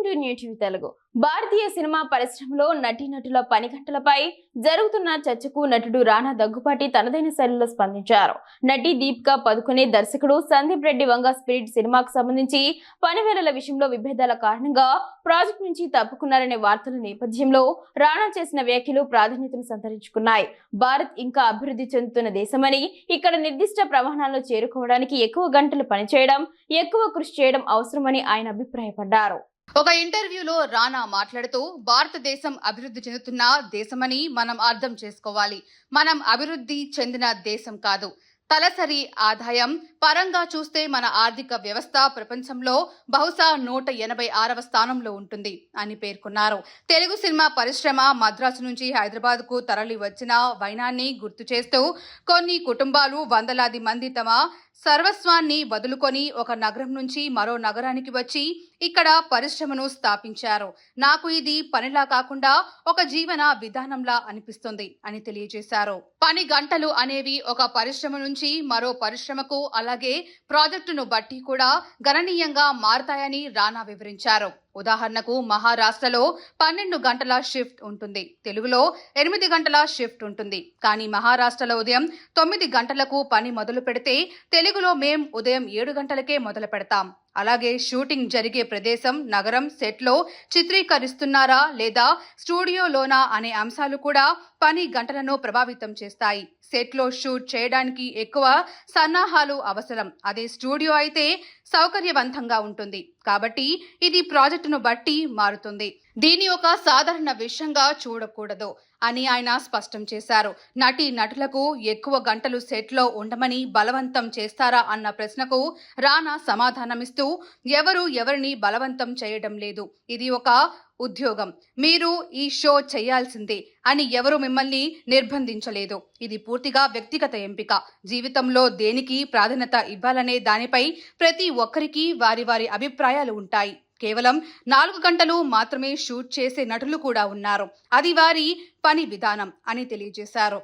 To new TV Telugu. Bharatiya cinema పరిశ్రమలో నటీనటుల పని గంటలపై జరుగుతున్న చర్చకు నటుడు రానా దగ్గుపాటి తనదైన శైలిలో స్పందించారు. నటి దీపికా పదుకొనే, దర్శకుడు సందీప్ రెడ్డి వంగ స్పిరిట్ సినిమాకు సంబంధించి పని వేళల విషయంలో విభేదాల కారణంగా ప్రాజెక్ట్ నుంచి తప్పుకున్నారనే వార్తల నేపథ్యంలో రానా చేసిన వ్యాఖ్యలు ప్రాధాన్యతను సంతరించుకున్నాయి. భారత్ ఇంకా అభివృద్ధి చెందుతున్న దేశమని, ఇక్కడ నిర్దిష్ట ప్రమాణాలను చేరుకోవడానికి ఎక్కువ గంటలు పనిచేయడం, ఎక్కువ కృషి చేయడం అవసరమని ఆయన అభిప్రాయపడ్డారు. ఒక ఇంటర్వ్యూలో రానా మాట్లాడుతూ, భారతదేశం అభివృద్ధి చెందుతున్న దేశమని మనం అర్థం చేసుకోవాలి. మనం అభివృద్ధి చెందిన దేశం కాదు. తలసరి ఆదాయం పరంగా చూస్తే మన ఆర్థిక వ్యవస్థ ప్రపంచంలో బహుశా 186వ స్థానంలో ఉంటుంది అని పేర్కొన్నారు. తెలుగు సినిమా పరిశ్రమ మద్రాసు నుంచి హైదరాబాద్ కు తరలి వచ్చిన వైనాన్ని గుర్తు చేస్తూ, కొన్ని కుటుంబాలు వందలాది మంది తమ సర్వస్వాన్ని వదులుకొని ఒక నగరం నుంచి మరో నగరానికి వచ్చి ఇక్కడ పరిశ్రమను స్థాపించారు. నాకు ఇది పనిలా కాకుండా ఒక జీవన విధానంలా అనిపిస్తుంది అని తెలియజేశారు. పని గంటలు అనేవి ఒక పరిశ్రమ నుంచి మరో పరిశ్రమకు, అలాగే ప్రాజెక్టును బట్టి కూడా గణనీయంగా మారతాయని రానా వివరించారు. ఉదాహరణకు మహారాష్ట్రలో 12 గంటల షిఫ్ట్ ఉంటుంది, తెలుగులో 8 గంటల షిఫ్ట్ ఉంటుంది. కానీ మహారాష్ట్రలో ఉదయం 9 గంటలకు పని మొదలు పెడితే తెలుగులో మేం ఉదయం 7 గంటలకే మొదలు పెడతాం. అలాగే షూటింగ్ జరిగే ప్రదేశం, నగరం, సెట్లో చిత్రీకరిస్తున్నారా లేదా స్టూడియోలోనా అనే అంశాలు కూడా పని గంటలను ప్రభావితం చేస్తాయి. సెట్లో షూట్ చేయడానికి ఎక్కువ సన్నాహాలు అవసరం. అదే స్టూడియో అయితే సౌకర్యవంతంగా ఉంటుంది. కాబట్టి ఇది ప్రాజెక్టును బట్టి మారుతుంది. దీని ఒక సాధారణ విషయంగా చూడకూడదు అని ఆయన స్పష్టం చేశారు. నటులకు ఎక్కువ గంటలు సెట్లో ఉండమని బలవంతం చేస్తారా అన్న ప్రశ్నకు రానా సమాధానమిస్తూ, ఎవరిని బలవంతం చేయడం లేదు. ఇది ఒక ఉద్యోగం. మీరు ఈ షో చేయాల్సిందే అని ఎవరు మిమ్మల్ని నిర్బంధించలేదు. ఇది పూర్తిగా వ్యక్తిగత ఎంపిక. జీవితంలో దేనికి ప్రాధాన్యత ఇవ్వాలనే దానిపై ప్రతి ఒక్కరికి వారి అభిప్రాయాలు ఉంటాయి. కేవలం 4 గంటలు మాత్రమే షూట్ చేసే నటులు కూడా ఉన్నారు. అది వారి పని విధానం అని తెలియజేశారు.